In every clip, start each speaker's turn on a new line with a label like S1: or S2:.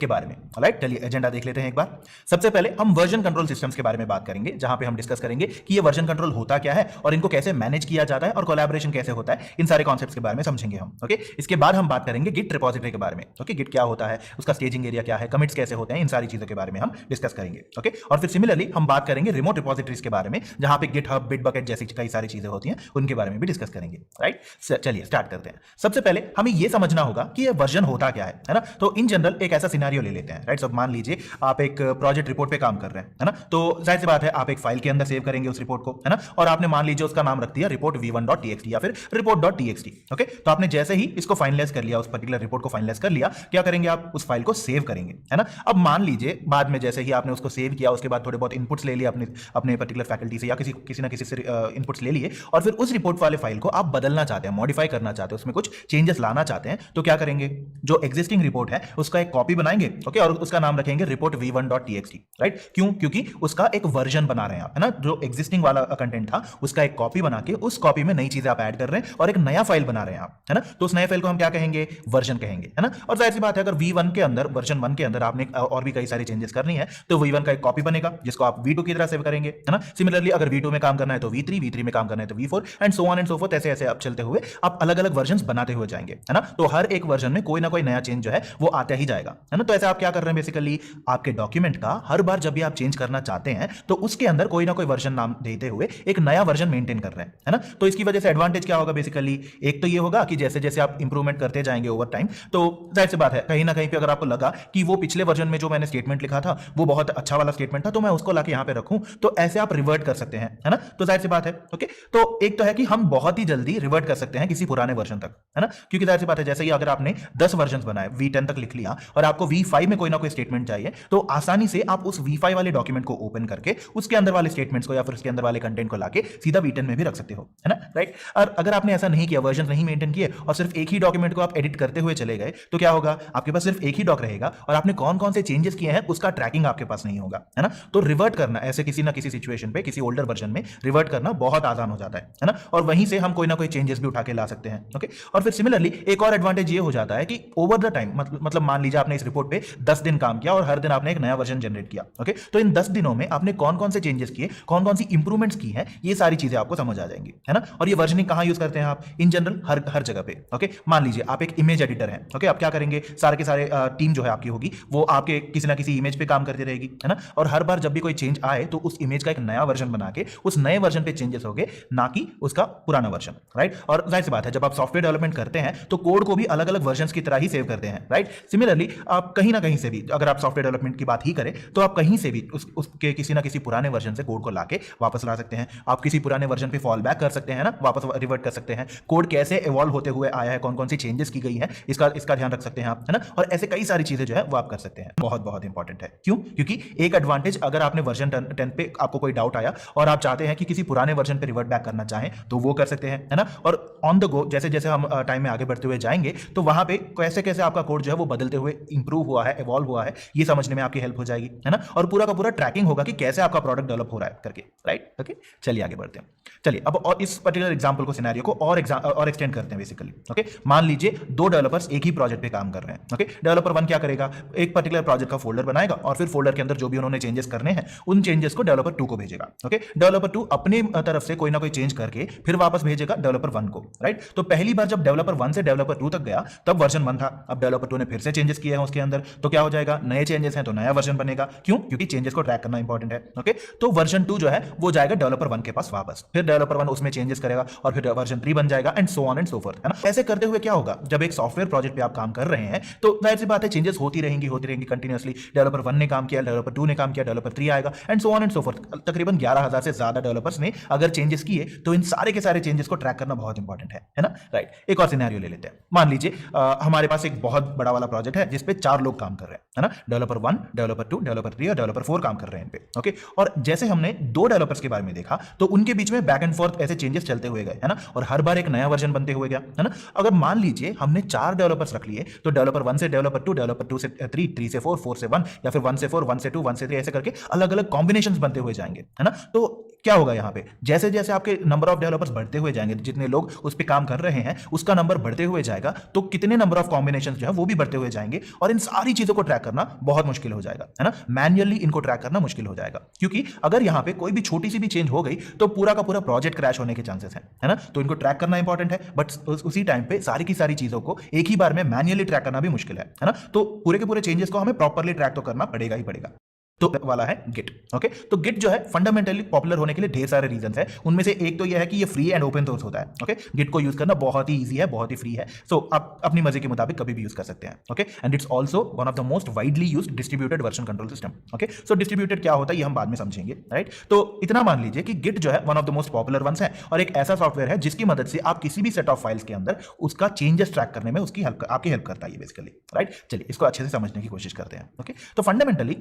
S1: के बारे में। ऑलराइट, चलिए एजेंडा देख लेते हैं एक बार। सबसे पहले हम वर्जन कंट्रोल सिस्टम्स के बारे में बात करेंगे, जहां पे हम डिस्कस करेंगे कि ये वर्जन कंट्रोल होता क्या है और इनको कैसे मैनेज किया जाता है और कोलैबोरेशन कैसे होता है, इन सारे कॉन्सेप्ट्स के बारे में समझेंगे हम। ओके, इसके बाद हम बात करेंगे गिट रिपोजिटरी के बारे में। ओके, गिट क्या होता है, उसका स्टेजिंग एरिया क्या है, कमिट्स कैसे होते हैं, इन सारी चीजों के बारे में हम डिस्कस करेंगे। ओके, और फिर सिमिलरली हम बात करेंगे रिमोट रिपोजिटरीज के बारे में, जहां पे गिट हब, बिटबकेट जैसी कई सारी चीजें होती हैं, उनके बारे में भी डिस्कस करेंगे। राइट, चलिए स्टार्ट करते हैं। सबसे पहले हमें यह समझना होगा कि ये वर्जन होता क्या है ना। तो इन जनरल एक ऐसा सिनेरियो ले लेते हैं। राइट, सब मान लीजिए आप एक प्रोजेक्ट रिपोर्ट पे काम कर रहे हैं, है ना। तो जाहिर सी बात है आप एक फाइल के अंदर सेव करेंगे उस रिपोर्ट को, है ना, और आपने मान लीजिए उसका नाम रख दिया रिपोर्ट v1.txt या फिर report.txt। ओके, तो आपने जैसे ही इसको फाइनलाइज कर लिया, उस पर्टिकुलर रिपोर्ट को फाइनलाइज कर लिया, क्या करेंगे आप उस फाइल को सेव करेंगे, है ना। अब मान लीजिए बाद में जैसे ही आपने उसको सेव किया, उसके बाद थोड़े बहुत इनपुट्स ले लिए अपने पर्टिकुलर फैकल्टी से या किसी ना किसी से इनपुट्स ले लिए, और फिर उस रिपोर्ट वाले फाइल को आप बदलना चाहते हैं, मॉडिफाई करना चाहते हैं, उसमें कुछ चेंजेस लाना चाहते हैं, तो क्या करेंगे, जो एग्जिस्टिंग रिपोर्ट है उसका एक कॉपी बनाएंगे। ओके, और उसका नाम रखेंगे रिपोर्ट v1.txt। राइट, क्यों, क्योंकि उसका एक वर्जन बना रहे हैं आप, है ना। जो एग्जिस्टिंग वाला कंटेंट था उसका एक कॉपी बना के उस कॉपी में नई चीजें आप ऐड कर रहे हैं और एक नया फाइल बना रहे हैं आप, है ना। तो उस नए फाइल को हम क्या कहेंगे, वर्जन कहेंगे, है ना। और जाहिर सी बात है अगर v1 के अंदर, वर्जन 1 के अंदर आपने और भी कई सारी चेंजेस करनी है, तो v1 का एक कॉपी बनेगा जिसको आप v2 की तरह सेव करेंगे, है ना। सिमिलरली अगर v2 में काम करना है तो v3 में काम करना है तो v4 and so on and so fourth, ऐसे ऐसे आप चलते हुए आप अलग अलग वर्जन बनाते हुए जाएंगे, है ना। तो हर एक वर्जन में कोई ना कोई नया चेंज जो है वो आता ही जाएगा, है ना। तो ऐसे आप क्या कर रहे हैं, बेसिकली आपके डॉक्यूमेंट का हर बार जब भी आप चेंज करना चाहते हैं तो उसके अंदर कोई ना कोई वर्जन नाम देते हुए एक नया वर्जन मेंटेन कर रहे हैं, है ना। तो इसकी वजह से एडवांटेज क्या होगा, बेसिकली एक तो ये होगा कि जैसे जैसे आप इंप्रूवमेंट करते जाएंगे ओवर टाइम, तो जाहिर सी बात है कहीं ना कहीं पे अगर आपको लगा कि वो पिछले वर्जन में जो मैंने स्टेटमेंट लिखा था वो बहुत अच्छा वाला स्टेटमेंट था, तो मैं उसको लाके यहाँ पे रखूं, तो ऐसे आप रिवर्ट कर सकते हैं, है ना। तो जाहिर सी बात है। ओके, तो एक तो है कि हम बहुत ही जल्दी रिवर्ट कर सकते हैं किसी पुराने वर्जन तक, है ना, क्योंकि जाहिर सी बात है जैसे ही अगर आपने 10 वर्जन बनाए, v10 तक लिख लिया और आपको v5 में कोई ना कोई स्टेटमेंट चाहिए, तो आसानी से आप उस v5 वाले डॉक्यूमेंट को ओपन करके उसके अंदर वाले स्टेटमेंट्स को या फिर उसके अंदर वाले कंटेंट को लाके सीधा v10 में भी रख सकते हो, है ना। राइट, और अगर आपने ऐसा नहीं किया, वर्जन नहीं मेंटेन किए और सिर्फ एक ही डॉक्यूमेंट को आप एडिट करते हुए चले गए, तो क्या होगा, आपके पास सिर्फ एक ही डॉक रहेगा और आपने कौन कौन से चेंजेस किए हैं उसका ट्रैकिंग आपके पास नहीं होगा, है ना। तो रिवर्ट करना ऐसे किसी ना किसी सिचुएशन पे, किसी ओल्डर वर्जन में रिवर्ट करना बहुत आसान हो जाता है ना, और वहीं से हम कोई ना कोई चेंजेस भी उठा के ला सकते हैं। ओके, और फिर सिमिलरली एक और एडवांटेज ये हो जाता है कि ओवर द टाइम, मतलब मान लीजिए आपने इस रिपोर्ट पे 10 दिन काम किया और हर दिन आपने एक नया वर्जन जनरेट किया। ओके, तो इन 10 दिनों में आपने कौन कौन से चेंजेस किए, कौन कौन सी इंप्रूवमेंट्स की हैं, ये सारी चीजें आपको समझ आ जाएंगी, है ना। और ये वर्जनिंग कहां यूज करते हैं आप, इन जनरल हर जगह पे। ओके, मान लीजिए आप एक इमेज एडिटर हैं। ओके, आप क्या करेंगे, सारे के सारे टीम जो है आपकी होगी वो आपके किसी ना किसी इमेज पे काम करती रहेगी, है ना। और हर बार जब भी कोई चेंज आए तो उस इमेज का एक नया वर्जन बना के उस नए वर्जन पे चेंजेस होंगे, ना कि उसका पुराना वर्जन। राइट, और जाहिर सी बात है जब आप सॉफ्टवेयर डेवलपमेंट करते हैं तो कोड को भी अलग अलग वर्जन की तरह ही सेव करते हैं। राइट, सिमिलरली आप कहीं ना कहीं से भी, अगर आप सॉफ्टवेयर डेवलपमेंट की बात ही करें, तो आप कहीं से भी उसके किसी ना किसी पुराने वर्जन से कोड को लाके वापस ला सकते हैं। आप किसी पुराने वर्जन पे फॉल बैक कर सकते हैं ना, वापस रिवर्ट कर सकते हैं। कोड कैसे इवॉल्व होते हुए आया है, कौन कौन सी चेंजेस की गई है, इसका ध्यान रख सकते हैं आप, है ना। और ऐसे कई सारी चीजें जो है वो आप कर सकते हैं। बहुत बहुत इंपॉर्टेंट है, क्यों, क्योंकि एक एडवांटेज, अगर आपने वर्जन 10 पे आपको कोई डाउट आया और आप चाहते हैं कि किसी पुराने वर्जन पे रिवर्ट बैक करना चाहें तो वो कर सकते हैं, है ना। और ऑन द गो जैसे जैसे हम टाइम में आगे बढ़ते हुए जाएंगे तो वहां पे कैसे कैसे आपका कोड जो है वो बदलते हुए इंप्रूव हुआ है, इवॉल्व हुआ है, ये समझने में आपकी हेल्प हो जाएगी, है ना। और पूरा का पूरा ट्रैकिंग होगा कि कैसे आपका प्रोडक्ट डेवलप हो रहा है करके। राइट, ओके, चलिए आगे बढ़ते हैं। चलिए अब और इस पर्टिकुलर एग्जांपल को, सिनेरियो को और एक्सटेंड करते हैं बेसिकली। ओके, मान लीजिए दो डेवलपर्स एक ही प्रोजेक्ट पे काम कर रहे हैं। ओके, डेवलपर 1 क्या करेगा, एक पर्टिकुलर प्रोजेक्ट का फोल्डर बनाएगा और फिर फोल्डर के अंदर जो भी उन्होंने चेंजेस करने हैं उन चेंजेस को डेवलपर 2 को भेजेगा। ओके, डेवलपर 2 अपने तरफ से कोई ना कोई चेंज करके फिर वापस भेजेगा डेवलपर 1 को। राइट, तो पहली बार जब डेवलपर 1 से डेवलपर 2 तक गया तब वर्जन 1 था, अब डेवलपर 2 ने फिर से चेंजेस किए हैं उसके अंदर, तो क्या हो जाएगा, नए चेंजेस हैं तो नया वर्जन बनेगा। क्यों, क्योंकि चेंजेस को ट्रैक करना इंपॉर्टेंट है। ओके, तो वर्जन 2 जो है वो जाएगा डेवलपर 1 के पास वापस, फिर डेवलपर 1 उसमें चेंजेस करेगा और फिर वर्जन 3 बन जाएगा and so on and so fourth, है ना। ऐसे करते हुए क्या होगा, जब एक सॉफ्टवेयर प्रोजेक्ट पे आप काम कर रहे हैं तो जाहिर सी बात है चेंजेस होती रहेंगी कंटिन्यूअसली। डेवलपर 1 ने काम किया, डेवलपर 2 ने काम किया, डेवलपर 3 आएगा and so on and so fourth. तकरीबन 11,000 से ज्यादा डेवलपर्स ने अगर चेंजेस किए तो इन सारे के सारे चेंजेस को ट्रैक करना बहुत इंपॉर्टेंट है ना। राइट, एक और सिनेरियो ले लेते हैं। मान लीजिए हमारे पास एक बहुत बड़ा वाला प्रोजेक्ट है जिसपे 4 लोग काम कर रहे हैं, है ना। डेवलपर 1, डेवलपर 2, डेवलपर 3 और डेवलपर 4 काम कर रहे हैं इन पे। ओके, और जैसे हमने 2 डेवलपर्स के बारे में देखा तो उनके बीच में बैक एंड फोर्थ ऐसे चेंजेस चलते हुए गए, है ना, और हर बार एक नया वर्जन बनते हुए गया, है ना। अगर मान लीजिए हमने 4 डेवलपर्स रख लिए तो डेवलपर 1 से डेवलपर 2, डेवलपर 2 से 3, 3 से 4, 4 से 1 या फिर 1 से 4, 1 से 2, 1 से 3 ऐसे करके अलग अलग कॉम्बिनेशंस बनते हुए जाएंगे, है ना। तो क्या होगा यहाँ पे, जैसे जैसे आपके नंबर ऑफ डेवलपर्स बढ़ते हुए जाएंगे, जितने लोग उस पर काम कर रहे हैं उसका नंबर बढ़ते हुए जाएगा, तो कितने नंबर ऑफ कॉम्बिनेशंस जो है वो भी बढ़ते हुए जाएंगे और इन सारी चीजों को ट्रैक करना बहुत मुश्किल हो जाएगा, है ना। मैन्युअली इनको ट्रैक करना मुश्किल हो जाएगा, क्योंकि अगर यहां पे कोई भी छोटी सी भी चेंज हो गई तो पूरा का पूरा प्रोजेक्ट क्रैश होने के चांसेस हैं, है ना। तो इनको ट्रैक करना इंपॉर्टेंट है, बट उसी टाइम पे सारी की सारी चीजों को एक ही बार में मैन्युअली ट्रैक करना भी मुश्किल है ना। तो पूरे के पूरे चेंजेस को हमें प्रॉपर्ली ट्रैक तो करना पड़ेगा ही पड़ेगा। तो वाला है गिट। ओके, तो गिट जो है फंडामेंटली पॉपुलर होने के लिए ढेर सारे रीजंस है। उनमें से एक तो ये है कि ये फ्री एंड ओपन सोर्स होता है। ओके, गिट को यूज करना बहुत ही इजी है, बहुत ही फ्री है, सो आप अपनी मर्जी के मुताबिक कभी भी यूज कर सकते हैं। Okay, and it's also one of the most widely used distributed version control system. Okay, so distributed क्या होता है ये हम बाद में समझेंगे, राइट। तो इतना मान लीजिए कि गिट जो है one of the most popular ones है, और एक ऐसा सॉफ्टवेयर है जिसकी मदद से आप किसी भी सेट ऑफ फाइल्स के अंदर उसका चेंजेस ट्रैक करने में उसकी आपकी हेल्प करता है ये बेसिकली, राइट। चलिए इसको अच्छे से समझने की कोशिश करते हैं। ओके, तो फंडामेंटली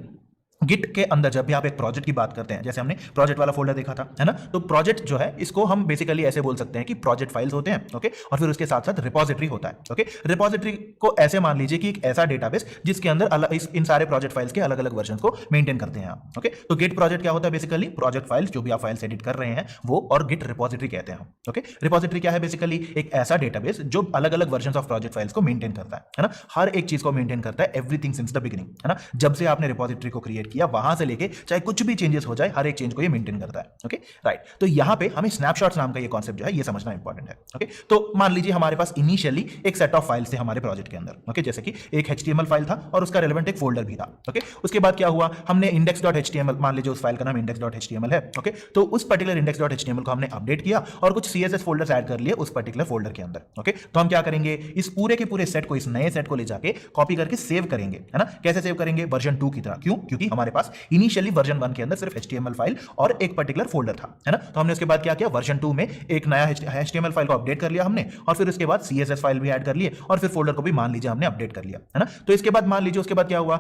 S1: गिट के अंदर जब भी आप एक प्रोजेक्ट की बात करते हैं, जैसे हमने प्रोजेक्ट वाला फोल्डर देखा था, है ना, तो प्रोजेक्ट जो है इसको हम बेसिकली ऐसे बोल सकते हैं कि प्रोजेक्ट फाइल्स होते हैं। ओके, और फिर उसके साथ साथ रिपोजिटरी होता है। ओके, रिपोजिटरी को ऐसे मान लीजिए कि एक ऐसा डेटाबेस जिसके अंदर इन सारे प्रोजेक्ट फाइल्स के अलग अलग वर्जन को मेंटेन करते हैं आप। ओके, तो गिट प्रोजेक्ट क्या होता है, बेसिकली प्रोजेक्ट फाइल्स जो भी आप फाइल्स एडिट कर रहे हैं वो, और गिट रिपोजिटरी कहते हैं। ओके, रिपोजिटरी क्या है, बेसिकली एक ऐसा डेटाबेस जो अलग अलग वर्जन ऑफ प्रोजेक्ट फाइल्स को मेंटेन करता है ना, हर एक चीज को मेंटेन करता है, एवरीथिंग सिंस द बिगिनिंग, है ना। जब से आपने रिपोजिटरी को क्रिएट किया वहां से लेके चाहे कुछ भी चेंजेस हो जाए, हर एक चेंज को ये मेंटेन करता है। Okay, right. तो यहां पे हमें स्नैपशॉट्स नाम का ये कॉन्सेप्ट जो है ये समझना इंपॉर्टेंट है। ओके, तो मान लीजिए हमारे पास इनिशियली एक सेट ऑफ फाइल्स थे हमारे प्रोजेक्ट के अंदर। ओके, जैसे कि एक HTML फाइल था और उसका रेलेवेंट एक फोल्डर भी था। ओके, उसके बाद क्या हुआ, हमने index.html, मान लीजिए उस फाइल का नाम index.html है। ओके, तो उस पर्टिकुलर index.html को हमने अपडेट किया और कुछ CSS फोल्डर्स ऐड कर लिए उस पर्टिकुलर फोल्डर के अंदर। ओके, तो हम क्या करेंगे, इस पूरे के पूरे सेट को, इस नए सेट को ले जाके कॉपी करके सेव करेंगे, है ना। कैसे सेव करेंगे, वर्जन 2 की तरह। क्यों, क्योंकि हमारे पास इनिशियली वर्जन 1 के अंदर सिर्फ HTML फाइल और एक पर्टिकुलर फोल्डर था, है ना। तो हमने उसके बाद क्या किया, वर्जन 2 में एक नया HTML फाइल को अपडेट कर लिया हमने, और फिर उसके बाद CSS फाइल भी ऐड कर लिए, और फिर फोल्डर को भी मान लीजिए हमने अपडेट कर लिया, है ना। तो इसके बाद मान लीजिए उसके बाद क्या हुआ,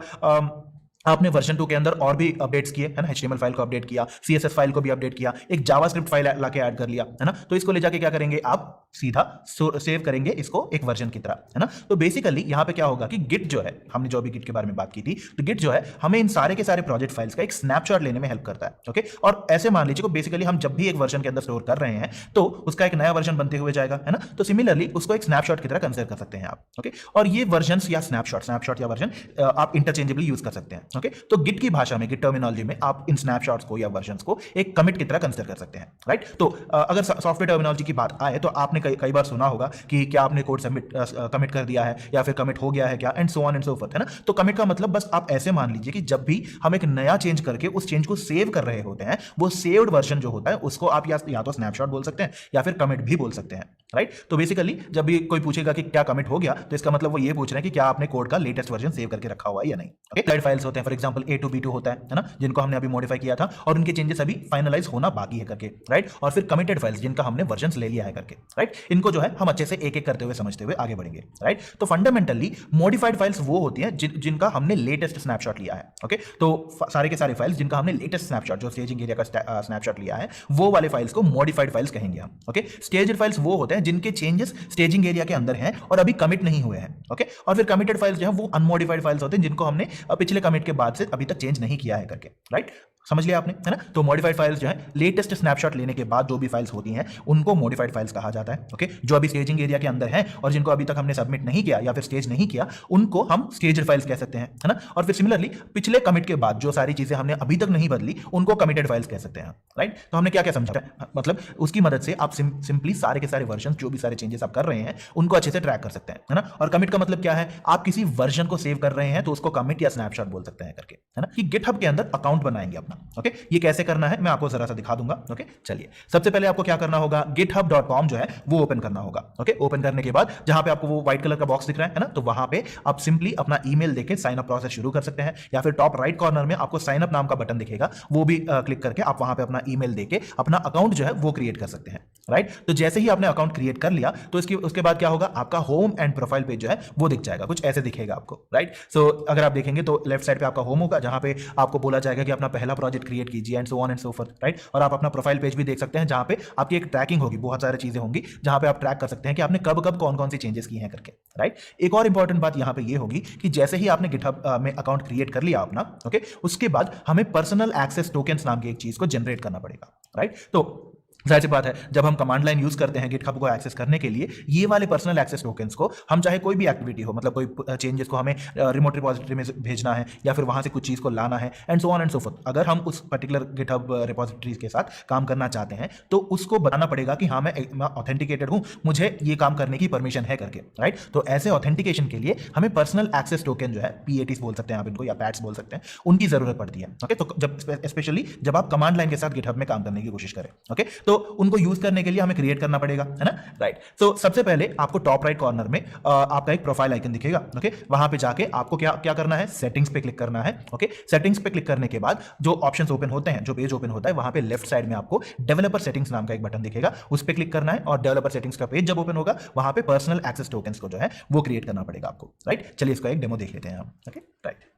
S1: आपने वर्जन 2 के अंदर और भी अपडेट्स किए, है ना, HTML फाइल को अपडेट किया, CSS फाइल को भी अपडेट किया, एक जावास्क्रिप्ट फाइल लाके ऐड कर लिया, है ना। तो इसको ले जाके क्या करेंगे, आप सीधा सेव करेंगे इसको एक वर्जन की तरह, है ना। तो बेसिकली यहां पे क्या होगा कि गिट जो है, हमने जो भी गिट के बारे में बात की थी, तो गिट जो है हमें इन सारे के सारे प्रोजेक्ट फाइल्स का एक स्नैपशॉट लेने में हेल्प करता है। ओके, और ऐसे मान लीजिए कि बेसिकली हम जब भी एक वर्जन के अंदर स्टोर कर रहे हैं तो उसका एक नया वर्जन बनते हुए जाएगा, है ना। तो सिमिलरली उसको एक स्नैपशॉट की तरह कंसीडर कर सकते हैं आप। ओके, और ये वर्जन या स्नैपशॉट या वर्जन आप इंटरचेंजेबली यूज कर सकते हैं। ओके, तो गिट की भाषा में, गिट टर्मिनोलॉजी में आप इन स्नैपशॉट्स को या वर्जन्स को एक कमिट की तरह कंसीडर कर सकते हैं, राइट। तो अगर सॉफ्टवेयर टर्मिनोलॉजी की बात आए तो आपने कई बार सुना होगा कि क्या आपने कोड सबमिट कमिट कर दिया है या फिर कमिट हो गया है क्या, and so on and so fourth, है ना। तो कमिट का मतलब बस आप ऐसे मान लीजिए कि जब भी हम एक नया चेंज करके उस चेंज को सेव कर रहे होते हैं, वो सेव्ड वर्जन जो होता है उसको आप या तो स्नैपशॉट बोल सकते हैं या फिर कमिट भी बोल सकते हैं, राइट। तो बेसिकली जब भी कोई पूछेगा कि क्या कमिट हो गया, तो इसका मतलब वो ये पूछ रहे हैं कि क्या आपने कोड का लेटेस्ट वर्जन सेव करके रखा हुआ है या नहीं। ओके, स्लाइड फाइल्स होते हैं, for example A to B2 होता है ना, जिनको हमने अभी मॉडिफाई किया था और उनके चेंजेस अभी फाइनलाइज होना बाकी है करके, राइट। और फिर कमिटेड फाइल्स जिनका हमने वर्जन ले लिया है करके, राइट। इनको जो है हम अच्छे से एक एक करते हुए समझते हुए आगे बढ़ेंगे, राइट। तो फंडामेंटली मॉडिफाइड फाइल्स वो होती हैं जिनका हमने लेटेस्ट स्नैपशॉट लिया है। ओके, तो सारे के सारे फाइल्स जिनका हमने लेटेस्ट स्नैपशॉट, जो स्टेजिंग एरिया का स्नैपशॉट लिया है, वो वाले फाइल्स को मॉडिफाइड फाइल्स कहेंगे हम। ओके, स्टेज्ड फाइल्स वो होते हैं जिनके चेंजेस स्टेजिंग एरिया के अंदर हैं और अभी कमिट नहीं हुए हैं। ओके, और फिर कमिटेड फाइल्स जो है वो अनमॉडिफाइड फाइल्स होते हैं जिनको हमने पिछले कमिट के बाद से अभी तक चेंज नहीं किया है करके, राइट। समझ लिया आपने, है ना। तो मॉडिफाइड फाइल्स जो है लेटेस्ट स्नैपशॉट लेने के बाद जो भी फाइल्स होती हैं उनको मॉडिफाइड फाइल्स कहा जाता है। ओके, जो अभी स्टेजिंग एरिया के अंदर हैं और जिनको अभी तक हमने सबमिट नहीं किया या फिर स्टेज नहीं किया, उनको हम स्टेज्ड फाइल्स कह सकते हैं, है ना। और फिर सिमिलरली पिछले कमिट के बाद जो सारी चीजें हमने अभी तक नहीं बदली उनको कमिटेड फाइल्स कह सकते हैं, राइट। तो हमने क्या क्या समझा, मतलब उसकी मदद से आप सिंपली सारे के सारे वर्जन, जो भी सारे चेंजेस आप कर रहे हैं उनको अच्छे से ट्रैक कर सकते हैं, है ना। और कमिट का मतलब क्या है, आप किसी वर्जन को सेव कर रहे हैं तो उसको कमिट या स्नैपशॉट बोल सकते हैं करके, है ना। कि गिटहब के अंदर अकाउंट बनाएंगे अपना। ओके, ये कैसे करना है मैं आपको जरा सा दिखा दूंगा। ओके, चलिए सबसे पहले आपको क्या करना होगा, github.com जो है वो ओपन करना होगा। ओके, ओपन करने के बाद जहां पे आपको वो व्हाइट कलर का बॉक्स दिख रहा है ना, तो वहां पे आप सिंपली अपना ईमेल देके साइन अप प्रोसेस शुरू कर सकते हैं, या फिर टॉप राइट कॉर्नर में आपको साइन अप नाम का बटन दिखेगा, वो भी क्लिक करके आप वहां पे अपना ईमेल देके अपना अकाउंट जो है वो क्रिएट कर सकते हैं, राइट। तो जैसे ही आपने अकाउंट क्रिएट कर लिया तो उसके बाद क्या होगा, आपका होम एंड प्रोफाइल पेज जो है वो दिख जाएगा, कुछ ऐसे दिखेगा आपको, राइट। सो अगर आप देखेंगे तो लेफ्ट साइड पे आपका होम होगा जहां पे आपको बोला जाएगा कि अपना पहला प्रोजेक्ट क्रिएट कीजिए and so on and so fourth, right. और आप अपना प्रोफाइल पेज भी देख सकते हैं जहां पे आपकी एक ट्रैकिंग होगी, बहुत सारी चीजें होंगी जहां पे आप ट्रैक कर सकते हैं कि आपने कब कब कौन कौन सी चेंजेस की हैं करके, राइट। एक और इंपॉर्टेंट बात यहां पे ये होगी कि जैसे ही आपने गिटहब में अकाउंट क्रिएट कर लिया अपना, ओके, उसके बाद हमें पर्सनल एक्सेस टोकन्स नाम की एक चीज को जनरेट करना पड़ेगा, राइट। तो जाहिर सी बात है, जब हम कमांड लाइन यूज करते हैं गिटहब को एक्सेस करने के लिए, ये वाले पर्सनल एक्सेस टोकन्स को हम चाहे कोई भी एक्टिविटी हो, मतलब कोई चेंजेस को हमें रिमोट रिपोजिटरी में भेजना है या फिर वहां से कुछ चीज को लाना है and so on and so fourth, अगर हम उस पर्टिकुलर गिटहब रिपोजिटरी के साथ काम करना चाहते हैं तो उसको बताना पड़ेगा कि हाँ मैं ऑथेंटिकेटेड हूं, मुझे ये काम करने की परमिशन है करके, राइट। तो ऐसे ऑथेंटिकेशन के लिए हमें पर्सनल एक्सेस टोकन जो है, PATs बोल सकते हैं आप इनको या पैट्स बोल सकते हैं, उनकी जरूरत पड़ती है। ओके, तो जब स्पेशली जब आप कमांड लाइन के साथ गिटहब में काम करने की कोशिश करें, ओके, तो उनको यूज करने के लिए हमें क्रिएट करना पड़ेगा, है ना, राइट। तो सबसे पहले आपको टॉप राइट कॉर्नर में आपका एक प्रोफाइल आइकन दिखेगा। ओके, वहां पे जाके आपको क्या क्या करना है, सेटिंग्स पे क्लिक करना है। ओके, सेटिंग्स पे क्लिक करने के बाद जो ऑप्शंस ओपन होते हैं, जो पेज ओपन होता है, वहां पे लेफ्ट साइड में आपको डेवलपर सेटिंग्स नाम का एक बटन दिखेगा, उस पे क्लिक करना है और डेवलपर सेटिंग्स का पेज जब ओपन होगा वहां पे पर्सनल एक्सेस टोकन्स को जो है वो क्रिएट करना पड़ेगा आपको, राइट। चलिए इसका एक डेमो देख लेते हैं हम। Okay, right.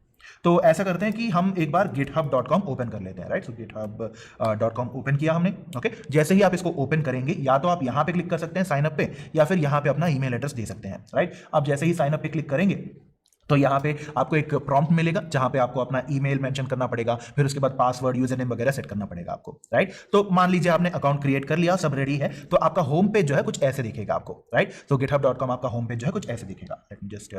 S1: तो ऐसा करते हैं कि हम एक बार github.com ओपन कर लेते हैं, राइट। सो github.com ओपन किया हमने। ओके, जैसे ही आप इसको ओपन करेंगे, या तो आप यहां पे क्लिक कर सकते हैं साइन अप पे, या फिर यहां पे अपना ईमेल एड्रेस दे सकते हैं, राइट। आप जैसे ही साइन अप पे क्लिक करेंगे तो यहाँ पे आपको एक प्रॉम्प्ट मिलेगा जहां पे आपको अपना ईमेल मेंशन करना पड़ेगा, फिर उसके बाद पासवर्ड, यूजर नेम वगैरह सेट करना पड़ेगा आपको, राइट। तो मान लीजिए आपने अकाउंट क्रिएट कर लिया, सब रेडी है, तो आपका होम पेज जो है कुछ ऐसे दिखेगा आपको, राइट। तो github.com आपका होम पेज जो है कुछ ऐसे दिखेगा। लेट मी जस्ट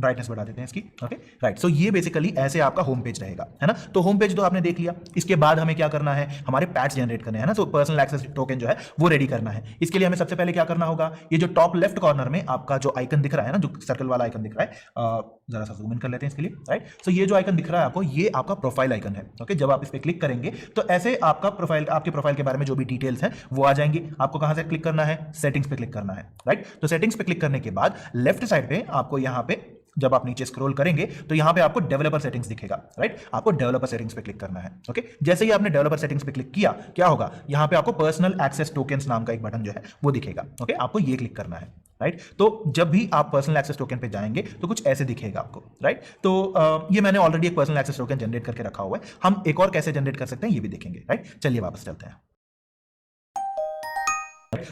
S1: ब्राइटनेस बढ़ा देते हैं इसकी। Okay, right. सो ये बेसिकली ऐसे आपका होम पेज रहेगा, है ना। तो होम पेज तो आपने देख लिया, इसके बाद हमें क्या करना है, हमारे पैट्स जनरेट करने हैं ना। तो पर्सनल एक्सेस टोकन जो है वो रेडी करना है। इसके लिए हमें सबसे पहले क्या करना होगा, ये जो टॉप लेफ्ट कॉर्नर में आपका जो आइकन दिख रहा है ना, जो सर्कल वाला आइकन दिख रहा है, जरा सा जूम इन कर लेते हैं इसके लिए, राइट। सो ये जो आइकन दिख रहा है आपको, ये आपका प्रोफाइल आइकन है। ओके, जब आप इस पे क्लिक करेंगे तो ऐसे आपका प्रोफाइल, आपके प्रोफाइल के बारे में जो भी डिटेल्स हैं वो आ जाएंगी। आपको कहां से क्लिक करना है, सेटिंग्स पे क्लिक करना है, राइट। तो सेटिंग्स पे क्लिक करने के बाद लेफ्ट साइड पे आपको यहां पे, जब आप नीचे स्क्रॉल करेंगे तो यहां पे आपको डेवलपर सेटिंग्स दिखेगा, राइट। आपको डेवलपर सेटिंग्स पे क्लिक करना है। ओके, जैसे ही आपने डेवलपर सेटिंग्स पे क्लिक किया, क्या होगा, यहां पे आपको पर्सनल एक्सेस टोकन्स नाम का एक बटन जो है वो दिखेगा। ओके, आपको ये क्लिक करना है, राइट। तो जब भी आप पर्सनल एक्सेस टोकन पे जाएंगे तो कुछ ऐसे दिखेगा आपको, राइट। तो ये मैंने ऑलरेडी एक पर्सनल एक्सेस टोकन जनरेट करके रखा हुआ है, हम एक और कैसे जनरेट कर सकते हैं ये भी देखेंगे, राइट। चलिए वापस चलते हैं।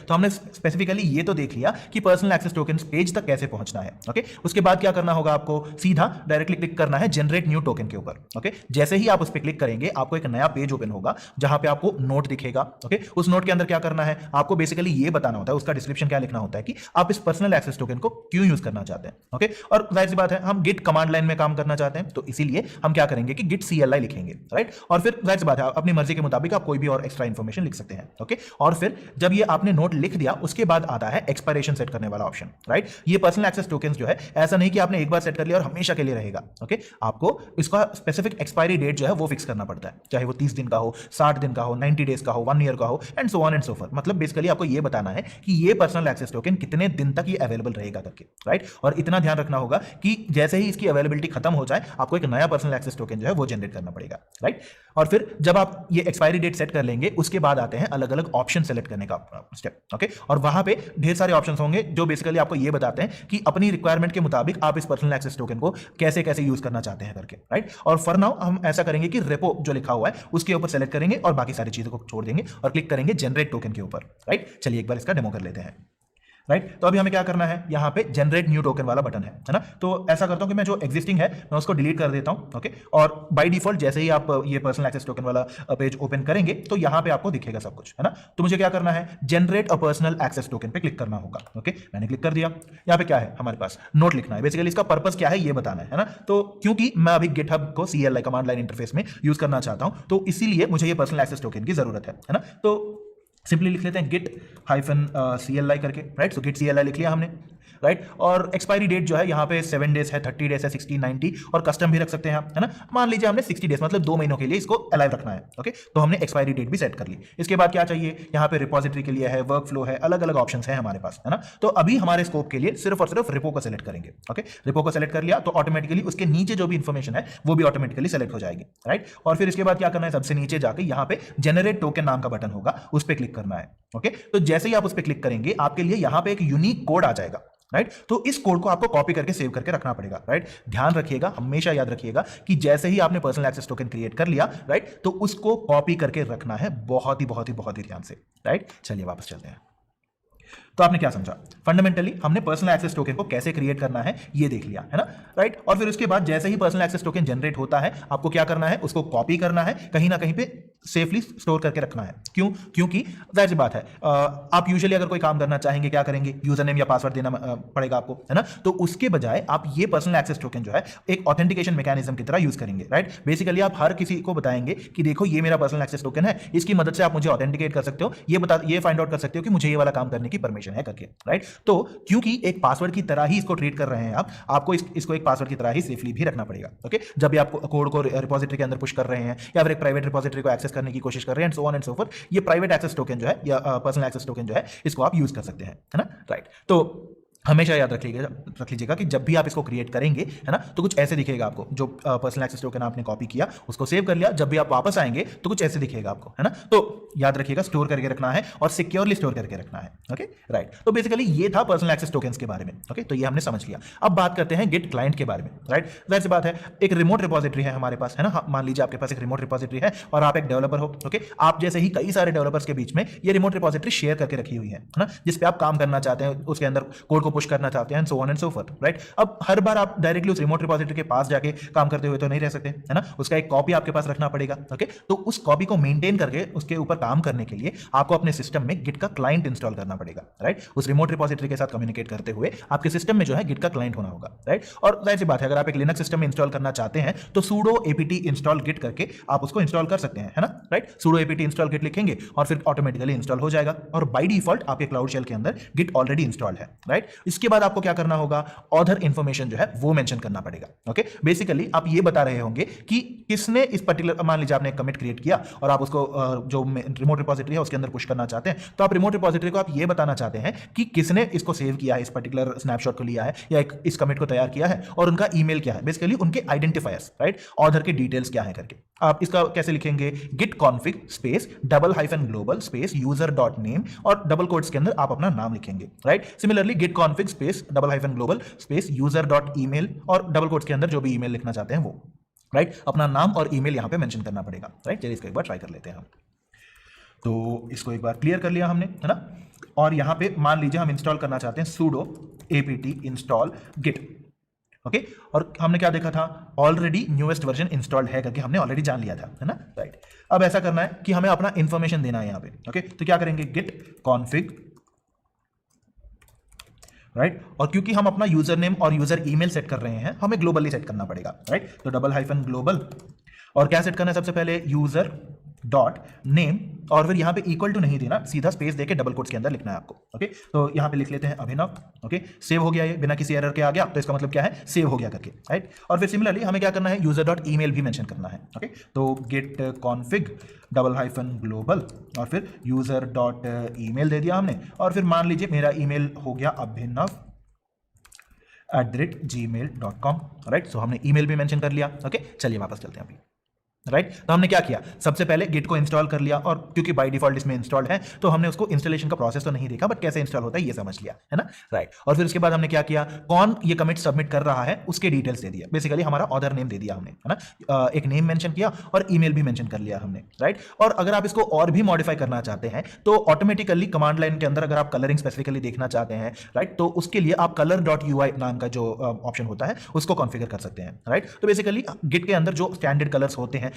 S1: तो हमने स्पेसिफिकली ये तो देख लिया कि पर्सनल एक्सेस टोकन पेज तक कैसे पहुंचना है। ओके, उसके बाद क्या करना होगा, आपको सीधा डायरेक्टली क्लिक करना है जनरेट न्यू टोकन के ऊपर। ओके, जैसे ही आप उस पर क्लिक करेंगे आपको एक नया पेज ओपन होगा जहां पे आपको नोट दिखेगा। ओके, उस नोट के अंदर क्या करना है, आपको बेसिकली ये बताना होता है, उसका डिस्क्रिप्शन क्या लिखना होता है कि आप इस पर्सनल एक्सेस टोकन को क्यों यूज करना चाहते हैं। ओके, और जाहिर सी बात है हम गिट कमांड लाइन में काम करना चाहते हैं, तो इसीलिए हम क्या करेंगे कि गिट CLI लिखेंगे, राइट। और फिर जाहिर सी बात है अपनी मर्जी के मुताबिक आप कोई भी और एक्स्ट्रा इन्फॉर्मेशन लिख सकते हैं। ओके, और फिर जब ये आपने नोट लिख दिया उसके बाद आता है एक्सपायरेशन सेट करने वाला ऑप्शन, राइट। ये पर्सनल एक्सेस टोकन्स जो है, ऐसा नहीं कि आपने एक बार सेट कर लिया और हमेशा के लिए रहेगा। ओके, आपको इसका स्पेसिफिक एक्सपायरी डेट जो है वो फिक्स करना पड़ता है, चाहे वो 30 दिन का हो, 60 दिन का हो, 90 डेज का हो, 1 ईयर का हो, and so on and so for. मतलब बेसिकली आपको ये बताना है कि ये पर्सनल एक्सेस टोकन कितने दिन तक ये अवेलेबल रहेगा करके, राइट। और इतना ध्यान रखना होगा कि जैसे ही इसकी अवेलेबिलिटी खत्म हो जाए आपको एक नया पर्सनल एक्सेस टोकन जो है वो जनरेट करना पड़ेगा, राइट। और फिर जब आप ये एक्सपायरी डेट सेट कर लेंगे उसके बाद आते हैं अलग अलग ऑप्शन सेलेक्ट करने का स्टेप। ओके, और वहां पे ढेर सारे ऑप्शंस होंगे जो बेसिकली आपको ये बताते हैं कि अपनी रिक्वायरमेंट के मुताबिक आप इस पर्सनल एक्सेस टोकन को कैसे कैसे यूज करना चाहते हैं करके, राइट। और फॉर नाउ हम ऐसा करेंगे कि रेपो जो लिखा हुआ है उसके ऊपर सेलेक्ट करेंगे और बाकी सारी चीजों को छोड़ देंगे और क्लिक करेंगे जनरेट टोकन के ऊपर, राइट। चलिए एक बार इसका डेमो कर लेते हैं, राइट। तो अभी हमें क्या करना है, यहाँ पे जनरेट न्यू टोकन वाला बटन है ना। तो ऐसा करता हूं कि मैं जो एग्जिस्टिंग है मैं उसको डिलीट कर देता हूं। ओके, और बाय डिफॉल्ट जैसे ही आप ये पर्सनल एक्सेस टोकन वाला पेज ओपन करेंगे तो यहाँ पे आपको दिखेगा सब कुछ, है ना। तो मुझे क्या करना है, generate a personal access token पे क्लिक करना होगा। ओके, मैंने क्लिक कर दिया। यहाँ पे क्या है, हमारे पास नोट लिखना है। बेसिकली इसका पर्पस क्या है ये बताना है ना। तो क्योंकि मैं अभी गिटहब को CLI कमांड लाइन इंटरफेस में यूज करना चाहता हूं तो इसीलिए मुझे ये पर्सनल एक्सेस टोकन की जरूरत है ना। तो सिंपली लिख लेते हैं git -CLI करके, राइट। सो git CLI लिख लिया हमने, राइट। और एक्सपायरी डेट जो है यहाँ पे 7 डेज है, 30 डेज है, 60, 90 और कस्टम भी रख सकते हैं आप, है ना। मान लीजिए हमने 60 डेज मतलब 2 महीनों के लिए इसको अलाइव रखना है। ओके, तो हमने एक्सपायरी डेट भी सेट कर ली। इसके बाद क्या चाहिए, यहाँ पे रिपोजिटरी के लिए है, वर्क फ्लो है, अलग अलग ऑप्शन है हमारे पास, है ना। तो अभी हमारे स्कोप के लिए सिर्फ और सिर्फ रिपो को सेलेक्ट करेंगे। ओके, रिपो को सेलेक्ट कर लिया तो ऑटोमेटिकली उसके नीचे जो भी इंफॉर्मेशन है वो भी ऑटोमेटिकली सेलेक्ट हो जाएगी, राइट। और फिर इसके बाद क्या करना है, सबसे नीचे जाकर यहाँ पे जनरेट टोकन नाम का बटन होगा, उस पर क्लिक करना है। ओके, तो जैसे ही आप उस पर क्लिक करेंगे आपके लिए यहाँ पे एक यूनिक कोड आ जाएगा, राइट। तो इस कोड को आपको कॉपी करके सेव करके रखना पड़ेगा, राइट। ध्यान रखिएगा, हमेशा याद रखिएगा कि जैसे ही आपने पर्सनल एक्सेस टोकन क्रिएट कर लिया, राइट, तो उसको कॉपी करके रखना है बहुत ही ध्यान से, राइट। चलिए वापस चलते हैं। तो आपने क्या समझा? फंडामेंटली हमने पर्सनल एक्सेस टोकन को कैसे क्रिएट करना है ये देख लिया है ना, राइट। और फिर उसके बाद जैसे ही पर्सनल एक्सेस टोकन जनरेट होता है आपको क्या करना है, उसको कॉपी करना है, कहीं ना कहीं पे सेफली स्टोर करके रखना है। क्यों? क्योंकि जाहिर सी बात है आप यूजुअली अगर कोई काम करना चाहेंगे क्या करेंगे, यूजर नेम या पासवर्ड देना पड़ेगा आपको, है ना। तो उसके बजाय आप ये पर्सनल एक्सेस टोकन जो है एक ऑथेंटिकेशन मैकेनिज्म की तरह यूज करेंगे, राइट। बेसिकली आप हर किसी को बताएंगे कि देखो ये मेरा पर्सनल एक्सेस टोकन है, इसकी मदद से आप मुझे ऑथेंटिकेट कर सकते हो, ये फाइंड आउट कर सकते हो कि मुझे ये वाला काम करने की परमिशन है करके, राइट। तो क्योंकि एक पासवर्ड की तरह ही इसको ट्रीट कर रहे हैं आपको इसको एक पासवर्ड की तरह ही सेफली भी रखना पड़ेगा। ओके, जब भी आप कोड को रिपोजिटरी के अंदर पुश कर रहे हैं या फिर एक प्राइवेट रिपोजिटरी को एक्सेस करने की कोशिश कर रहे हैं, so on and so forth, ये प्राइवेट एक्सेस टोकन जो है या पर्सनल एक्सेस टोकन जो है इसको आप यूज कर सकते हैं, है ना, राइट। तो हमेशा याद रख लीजिएगा कि जब भी आप इसको क्रिएट करेंगे, है ना, तो कुछ ऐसे दिखेगा आपको। जो पर्सनल एक्सेस टोकन आपने कॉपी किया उसको सेव कर लिया, जब भी आप वापस आएंगे तो कुछ ऐसे दिखेगा आपको, है ना। तो याद रखिएगा स्टोर करके रखना है और सिक्योरली स्टोर करके रखना है। Okay, right. तो बेसिकली ये था पर्सनल एक्सेस टोकन्स के बारे में। ओके, तो ये हमने समझ लिया। अब बात करते हैं गिट क्लाइंट के बारे में, राइट। जाहिर सी बात है एक रिमोट रिपोजिटरी है हमारे पास, है ना। मान लीजिए आपके पास एक रिमोट रिपोजिटरी है और आप एक डेवलपर हो। ओके, आप जैसे ही कई सारे डेवलपर्स के बीच में ये रिमोट रिपोजिटरी शेयर करके रखी हुई है ना, जिस पे आप काम करना चाहते हैं, उसके अंदर कोड को पुश करना चाहते हैं, so on and so forth, right? अब हर बार आप डायरेक्टली उस रिमोट रिपोजिटरी के पास जाके काम करते हुए तो नहीं रह सकते, है ना। उसका एक कॉपी आपके पास रखना पड़ेगा। ओके, तो उस कॉपी को मेंटेन करके उसके ऊपर काम करने के लिए आपको अपने सिस्टम में गिट का क्लाइंट इंस्टॉल करना पड़ेगा, राइट। उस रिमोट रिपोजिटरी के साथ कम्युनिकेट करते हुए आपके सिस्टम में जो है गिट का क्लाइंट होना होगा, राइट। और जाहिर सी बात है अगर आप एक लिनक्स सिस्टम में इंस्टॉल करना चाहते हैं तो sudo apt install git करके आप उसको इंस्टॉल कर सकते हैं, है ना, right. sudo apt install git लिखेंगे और फिर ऑटोमेटिकली इंस्टॉल हो जाएगा और बाय डिफॉल्ट आपके क्लाउड शेल के अंदर गिट ऑलरेडी इंस्टॉल्ड है, राइट। इसके बाद आपको क्या करना होगा, ऑथर इंफॉर्मेशन जो है वो मेंशन करना पड़ेगा। ओके, बेसिकली आप ये बता रहे होंगे कि किसने इस पर्टिकुलर, मान लीजिए आपने एक कमिट क्रिएट किया और आप उसको जो रिमोट रिपोजिटरी है उसके अंदर पुश करना चाहते हैं, तो आप रिमोट रिपोजिटरी को आप ये बताना चाहते हैं कि किसने इसको सेव किया है, इस पर्टिकुलर स्नैपशॉट को लिया है या इस कमिट को तैयार किया है और उनका ईमेल क्या है, बेसिकली उनके आइडेंटिफायर्स, राइट, ऑथर की डिटेल्स क्या है करके। आप इसका कैसे लिखेंगे, git config space _global space user dot name और डबल कोट्स के अंदर आप अपना नाम लिखेंगे, right. Similarly git config space _global space user dot email और डबल कोट्स के अंदर जो भी ईमेल लिखना चाहते हैं वो, राइट, अपना नाम और ईमेल यहां पे मेंशन करना पड़ेगा, राइट। चलिए इसको एक बार ट्राई कर लेते हैं हम। तो इसको एक बार क्लियर कर लिया हमने, है ना। और यहां पे मान लीजिए हम इंस्टॉल करना चाहते हैं sudo apt install git। Okay, और हमने क्या देखा था, ऑलरेडी न्यूएस्ट वर्जन इंस्टॉल्ड है करके हमने ऑलरेडी जान लिया था, है ना, राइट। अब ऐसा करना है कि हमें अपना इंफॉर्मेशन देना है यहाँ पे। ओके, तो क्या करेंगे, गिट कॉन्फिग, राइट। और क्योंकि हम अपना यूजर नेम और यूजर ईमेल सेट कर रहे हैं, हमें ग्लोबली सेट करना पड़ेगा, राइट। तो _ग्लोबल और क्या सेट करना है, सबसे पहले यूजर डॉट नेम और फिर यहाँ पे इक्वल टू नहीं देना, सीधा स्पेस देके डबल कोट्स के अंदर लिखना है आपको। ओके, तो यहाँ पे लिख लेते हैं अभिनव। ओके, सेव हो गया, ये बिना किसी एरर के आ गया, तो इसका मतलब क्या है, सेव हो गया करके, राइट। और फिर सिमिलरली हमें क्या करना है, यूजर डॉट ईमेल भी मेंशन करना है। ओके, तो गिट कॉन्फिग _ग्लोबल और फिर यूजर डॉट ईमेल दे दिया हमने और फिर मान लीजिए मेरा ईमेल हो गया अभिनव @gmail.com, राइट। सो हमने ईमेल भी मेंशन कर लिया। ओके, चलिए वापस चलते हैं अभी, राइट। तो हमने क्या किया, सबसे पहले गिट को इंस्टॉल कर लिया और क्योंकि बाय डिफॉल्ट इसमें इंस्टॉल्ड है तो हमने उसको इंस्टॉलेशन का प्रोसेस तो नहीं देखा, बट कैसे इंस्टॉल होता है ये समझ लिया, है ना, राइट। और फिर उसके बाद हमने क्या किया, कौन ये कमिट सबमिट कर रहा है उसके डिटेल्स दे दिया, बेसिकली हमारा ऑथर नेम दे दिया हमने, है ना। एक नेम मेंशन किया और ईमेल भी मेंशन कर लिया हमने, राइट। और अगर आप इसको और भी मॉडिफाई करना चाहते हैं तो ऑटोमेटिकली कमांड लाइन के अंदर अगर आप कलरिंग स्पेसिफिकली देखना चाहते हैं, राइट, तो उसके लिए आप color.ui नाम का जो ऑप्शन होता है उसको कॉन्फ़िगर कर सकते हैं, राइट। तो बेसिकली गिट के अंदर जो स्टैंडर्ड कलर्स होते हैं,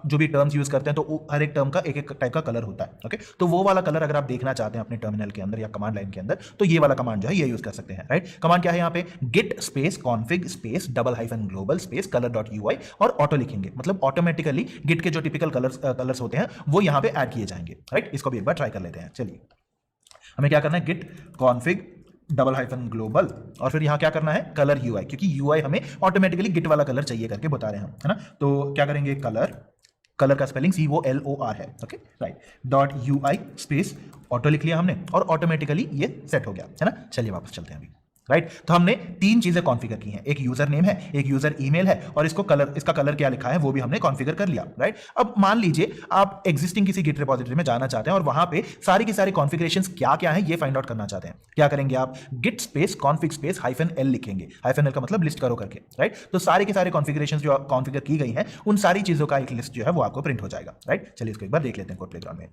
S1: जो भी टर्म्स यूज करते हैं, तो हर एक टर्म का एक एक टाइप का कलर होता है। ओके, तो वो वाला कलर अगर आप देखना चाहते हैं अपने टर्मिनल के अंदर या कमांड लाइन के अंदर, तो ये वाला कमांड जो है ये यूज कर सकते हैं, राइट। कमांड क्या है यहाँ पे, git space config space _global space color.ui और ऑटो लिखेंगे, मतलब ऑटोमेटिकली गिट के जो टिपिकल कलर्स होते हैं वो यहाँ पे ऐड किए जाएंगे, राइट। इसको भी एक बार ट्राई कर लेते हैं। चलिए, हमें क्या करना है, गिट कॉन्फिग _ग्लोबल और फिर यहाँ क्या करना है, कलर UI, क्योंकि UI हमें ऑटोमेटिकली गिट वाला कलर चाहिए करके बता रहे हैं हम, है ना। तो क्या करेंगे, कलर का स्पेलिंग COLOR है। Okay, right, .UI space auto लिख लिया हमने और ऑटोमेटिकली ये सेट हो गया, है ना। चलिए वापस चलते हैं अभी, राइट। तो हमने तीन चीजें कॉन्फ़िगर की हैं, एक यूजर नेम है, एक यूजर ईमेल है और इसका कलर क्या लिखा है वो भी हमने कॉन्फ़िगर कर लिया, राइट। अब मान लीजिए आप एग्जिस्टिंग किसी गिट रिपोजिटरी में जाना चाहते हैं और वहां पे सारी की सारी कॉन्फ़िगरेशंस क्या क्या है ये फाइंड आउट करना चाहते हैं। क्या करेंगे आप, git space config space -l लिखेंगे, -l का मतलब लिस्ट करो करके, राइट। तो सारे के सारे कॉन्फ़िगरेशंस जो कॉन्फ़िगर की गई हैं उन सारी चीजों का एक लिस्ट जो है वो आपको प्रिंट हो जाएगा, राइट। चलिए इसको एक बार देख लेते हैं कोड प्लेग्राउंड में।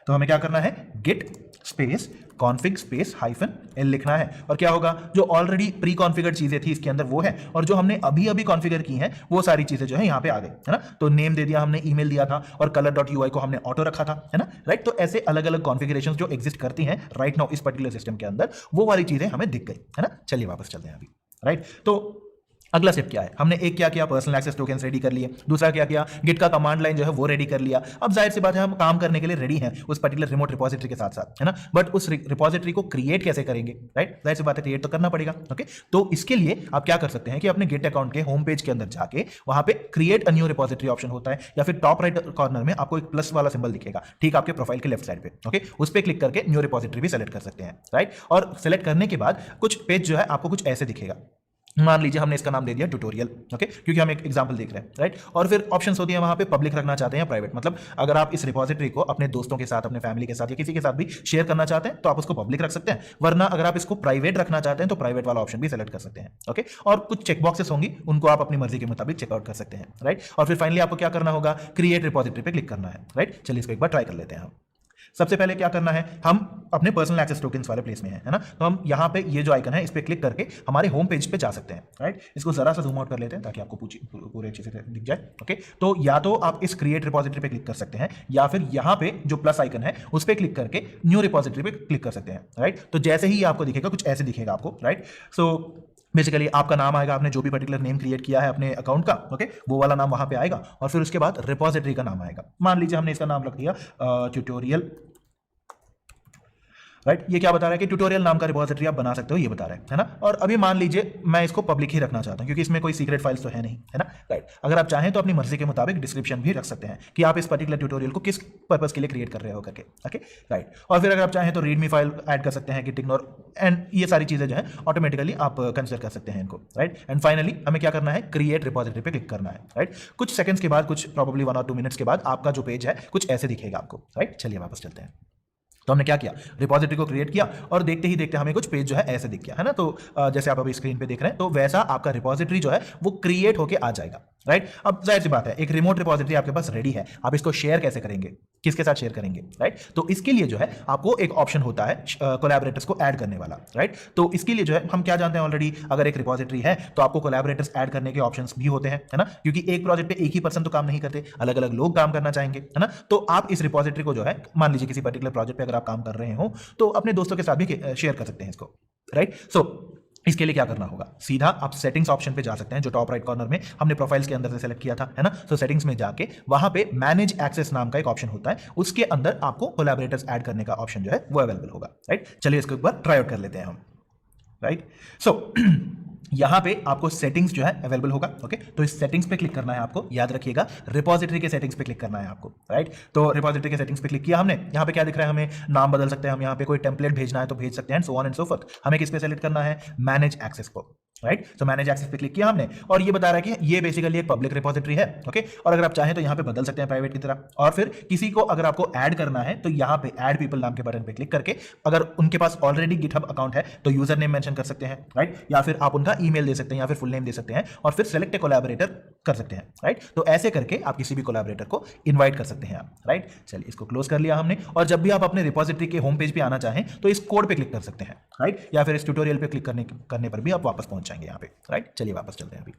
S1: तो हमें क्या करना है, git space config space -l लिखना है, और क्या होगा, जो ऑलरेडी प्री कॉन्फ़िगर्ड चीजें थी इसके अंदर वो है, और जो हमने अभी अभी कॉन्फ़िगर की हैं वो सारी चीजें जो है यहाँ पे आ गई, है ना। तो नेम दे दिया हमने, ईमेल दिया था, और color.ui को हमने ऑटो रखा था, है ना, राइट। तो ऐसे अलग अलग कॉन्फ़िगरेशंस जो एग्जिस्ट करती हैं राइट नाउ इस पर्टिकुलर सिस्टम के अंदर, वो वाली चीजें हमें दिख गई, है ना। चलिए वापस चलते हैं अभी, राइट। तो अगला स्टेप क्या है, हमने एक क्या किया, पर्सनल एक्सेस टोकन्स रेडी कर लिए, दूसरा क्या किया, गिट का कमांड लाइन जो है वो रेडी कर लिया। अब जाहिर सी बात है हम काम करने के लिए रेडी हैं उस पर्टिकुलर रिमोट रिपोजिटरी के साथ साथ, है ना, बट उस रिपोजिटरी को क्रिएट कैसे करेंगे, राइट। जाहिर सी बात है क्रिएट तो करना पड़ेगा, ओके। तो इसके लिए आप क्या कर सकते हैं कि अपने गिट अकाउंट के होम पेज के अंदर जाके वहां पे create a new repository option होता है, या फिर टॉप राइट कॉर्नर में आपको एक प्लस वाला सिंबल दिखेगा, ठीक आपके प्रोफाइल के लेफ्ट साइड पे, ओके। उस पर क्लिक करके न्यू रिपोजिटरी भी सेलेक्ट कर सकते हैं, राइट। और सेलेक्ट करने के बाद कुछ पेज जो है आपको कुछ ऐसे दिखेगा, मान लीजिए हमने इसका नाम दे दिया ट्यूटोरियल, ओके, क्योंकि हम एक एग्जांपल देख रहे हैं, राइट। और फिर ऑप्शंस होती है वहां पे, पब्लिक रखना चाहते हैं या प्राइवेट, मतलब अगर आप इस रिपोजिटरी को अपने दोस्तों के साथ, अपने फैमिली के साथ या किसी के साथ भी शेयर करना चाहते हैं तो आप उसको पब्लिक रख सकते हैं, वरना अगर आप इसको प्राइवेट रखना चाहते हैं तो प्राइवेट वाला ऑप्शन भी सेलेक्ट कर सकते हैं, ओके। और कुछ चेकबॉक्सेस होंगी, उनको आप अपनी मर्जी के मुताबिक चेकआउट कर सकते हैं, राइट। और फिर फाइनली आपको क्या करना होगा, क्रिएट रिपोजिटरी पे क्लिक करना है, राइट। चलिए इसको एक बार ट्राई कर लेते हैं हम। सबसे पहले क्या करना है, हम अपने पर्सनल एक्सेस टोकन्स वाले प्लेस में है ना, तो हम यहाँ पे ये जो आइकन है इस पे क्लिक करके हमारे होम पेज पे जा सकते हैं, राइट। इसको जरा सा जूम आउट कर लेते हैं ताकि आपको पूरे अच्छे से दिख जाए, ओके। तो या तो आप इस क्रिएट रिपोजिटरी पे क्लिक कर सकते हैं, या फिर यहाँ पे जो प्लस आइकन है उस पर क्लिक करके न्यू रिपोजिटरी पे क्लिक कर सकते हैं, राइट। तो जैसे ही आपको दिखेगा कुछ ऐसे दिखेगा आपको, राइट। सो बेसिकली आपका नाम आएगा, आपने जो भी पर्टिकुलर नेम क्रिएट किया है अपने अकाउंट का, ओके, वो वाला नाम वहां पे आएगा, और फिर उसके बाद रिपोजिटरी का नाम आएगा। मान लीजिए हमने इसका नाम रख दिया ट्यूटोरियल, राइट। ये क्या बता रहा है कि ट्यूटोरियल नाम का रिपोजिटरी आप बना सकते हो, ये बता रहा है ना। और अभी मान लीजिए मैं इसको पब्लिक ही रखना चाहता हूं क्योंकि इसमें कोई सीक्रेट फाइल्स तो है नहीं, है ना, राइट। अगर आप चाहें तो अपनी मर्जी के मुताबिक डिस्क्रिप्शन भी रख सकते हैं कि आप इस पर्टिकुलर ट्यूटोरियल को किस पर्पस के लिए क्रिएट कर रहे हो करके, ओके, राइट। और फिर अगर आप चाहें तो रीडमी फाइल ऐड कर सकते हैं, गिट इग्नोर, एंड ये सारी चीजें जो है ऑटोमेटिकली आप कंसिडर कर सकते हैं इनको, राइट। एंड फाइनली हमें क्या करना है, क्रिएट रिपोजिटरी पे क्लिक करना है, राइट। कुछ सेकंड्स के बाद, कुछ प्रॉब्ली 1 और 2 मिनट्स के बाद आपका जो पेज है कुछ ऐसे दिखेगा आपको, राइट। चलिए वापस चलते हैं। तो हमने क्या किया, रिपोजिटरी को क्रिएट किया, और देखते ही देखते हमें कुछ पेज जो है ऐसे दिख गया, है ना। तो जैसे आप अभी स्क्रीन पे देख रहे हैं, तो वैसा आपका रिपोजिटरी जो है वो क्रिएट होके आ जाएगा, राइट। अब जाहिर सी बात है एक रिमोट रिपोजिटरी आपके पास रेडी है, आप इसको शेयर कैसे करेंगे, किसके साथ शेयर करेंगे, राइट। तो इसके लिए जो है आपको एक ऑप्शन होता है कोलैबोरेटर्स को ऐड करने वाला, राइट। तो इसके लिए जो है हम क्या जानते हैं ऑलरेडी, अगर एक रिपोजिटरी है तो आपको कोलैबोरेटर्स ऐड करने के ऑप्शंस भी होते हैं, है ना, क्योंकि एक प्रोजेक्ट पे एक ही पर्सन तो काम नहीं करते, अलग अलग लोग काम करना चाहेंगे, है ना। तो आप इस रिपोजिटरी को जो है, मान लीजिए किसी पर्टिकुलर प्रोजेक्ट पे अगर आप काम कर रहे हो तो अपने दोस्तों के साथ भी शेयर कर सकते हैं इसको, राइट। सो इसके लिए क्या करना होगा, सीधा आप सेटिंग्स ऑप्शन पे जा सकते हैं जो टॉप राइट कॉर्नर में हमने प्रोफाइल्स के अंदर से सेलेक्ट किया था, है ना। तो सेटिंग्स में जाके वहां पे मैनेज एक्सेस नाम का एक ऑप्शन होता है, उसके अंदर आपको कोलैबोरेटर्स ऐड करने का ऑप्शन जो है वो अवेलेबल होगा, राइट। चलिए इसको एक बार ट्राई आउट कर लेते हैं हम, राइट। सो यहां पे आपको सेटिंग्स जो है अवेलेबल होगा, ओके। तो इस सेटिंग्स पे क्लिक करना है आपको, याद रखिएगा रिपोजिटरी के सेटिंग्स पे क्लिक करना है आपको, राइट। तो रिपोजिटरी के सेटिंग्स पे क्लिक किया हमने, यहां पे क्या दिख रहा है, हमें नाम बदल सकते हैं, हम यहां पे कोई टेम्पलेट भेजना है तो भेज सकते हैं, so on and so forth. हमें किस पे सेलेक्ट करना है, मैनेज एक्सेस को, राइट। तो मैनेज एक्सेस पे क्लिक किया हमने, और ये बता रहा है कि ये बेसिकली एक पब्लिक रिपोजिटरी है, ओके। और अगर आप चाहें तो यहां पे बदल सकते हैं प्राइवेट की तरह, और फिर किसी को अगर आपको ऐड करना है तो यहां पे ऐड पीपल नाम के बटन पे क्लिक करके, अगर उनके पास ऑलरेडी गिटहब अकाउंट है तो यूजर नेम मेंशन कर सकते हैं, राइट। या फिर आप उनका ईमेल दे सकते हैं, या फिर फुल नेम दे सकते हैं, और फिर सेलेक्ट ए कोलैबोरेटर कर सकते हैं, राइट। तो ऐसे करके आप किसी भी कोलैबोरेटर को इनवाइट कर सकते हैं आप, राइट। चलिए इसको क्लोज कर लिया हमने, और जब भी आप अपने रिपोजिटरी के होम पेज पे आना चाहें तो इस कोड पे क्लिक कर सकते हैं, राइट, या फिर इस ट्यूटोरियल पे क्लिक करने पर भी आप वापस पहुंच जाएंगे यहाँ पे, राइट। चलिए वापस चलते हैं अभी।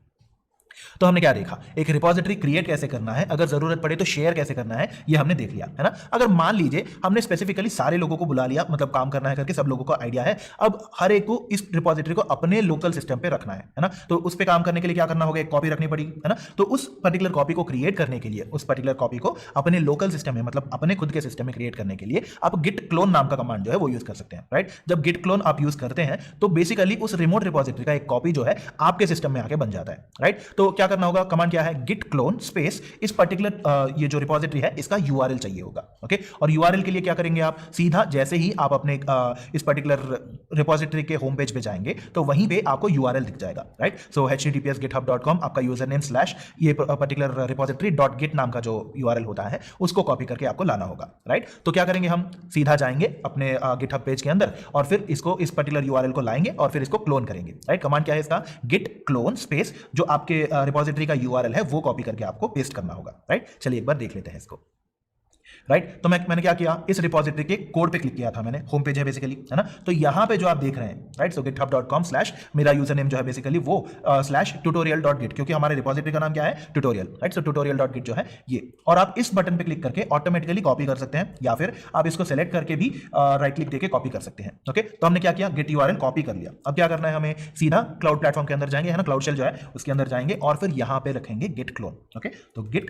S1: तो हमने क्या देखा, एक रिपोजिटरी क्रिएट कैसे करना है, अगर जरूरत पड़े तो शेयर कैसे करना है, ये हमने देख लिया, है ना। अगर मान लीजिए हमने स्पेसिफिकली सारे लोगों को बुला लिया, मतलब काम करना है करके सब लोगों को आइडिया है, अब हर एक को इस रिपोजिटरी को अपने लोकल सिस्टम पे रखना है ना। तो उस पे काम करने के लिए क्या करना होगा, एक कॉपी रखनी पड़ेगी, है ना। तो उस पर्टिकुलर कॉपी को क्रिएट करने के लिए, उस पर्टिकुलर कॉपी को अपने लोकल सिस्टम में, मतलब अपने खुद के सिस्टम में क्रिएट करने के लिए आप गिट क्लोन नाम का कमांड जो है वो यूज कर सकते हैं, राइट। जब गिट क्लोन आप यूज करते हैं तो बेसिकली उस रिमोट रिपोजिटरी का एक कॉपी जो है आपके सिस्टम में आके बन जाता है, राइट। तो क्या करना होगा, कमांड क्या है, git clone स्पेस इस पर्टिकुलर ये जो रिपोजिटरी है इसका यूआरएल चाहिए होगा, ओके। और यूआरएल के लिए क्या करेंगे आप, सीधा जैसे ही आप अपने इस पर्टिकुलर रिपोजिटरी के होम पेज पे जाएंगे तो वहीं पे आपको यूआरएल दिख जाएगा, राइट। सो https://github.com आपका यूजर नेम स्लैश ये पर्टिकुलर रिपोजिटरी .git नाम का जो यूआरएल होता है उसको कॉपी करके आपको लाना होगा, राइट। तो क्या करेंगे, हम सीधा जाएंगे अपने गिटहब पेज के अंदर और फिर इसको इस पर्टिकुलर यूआरएल को लाएंगे और फिर इसको क्लोन करेंगे, राइट। कमांड क्या है इसका, git clone स्पेस जो आपके रिपोजिटरी का यूआरएल है वो कॉपी करके आपको पेस्ट करना होगा, राइट। चलिए एक बार देख लेते हैं इसको। राइट। तो मैंने क्या किया, इस रिपोजिटरी के कोड पे क्लिक किया था मैंने, होम पेज है बेसिकली, है ना। तो यहाँ पे जो आप देख रहे हैं, राइट, सो github.com/ मेरा यूजर नेम जो है बेसिकली वो /tutorial.git, क्योंकि हमारे रिपोजिटरी का नाम क्या है, ट्यूटोरियल, राइट। सो tutorial.git जो है ये, और आप इस बटन पे क्लिक करके ऑटोमेटिकली कॉपी कर सकते हैं, या फिर आप इसको सेलेक्ट करके भी राइट क्लिक देके कॉपी कर सकते हैं। ओके, तो हमने क्या किया, गिट यूआरएल कॉपी कर लिया। अब क्या करना है, हमें सीधा क्लाउड प्लेटफॉर्म के अंदर जाएंगे, है ना, क्लाउड शेल जो है उसके अंदर जाएंगे और फिर यहाँ पे रखेंगे गिट क्लोन। ओके, तो गिट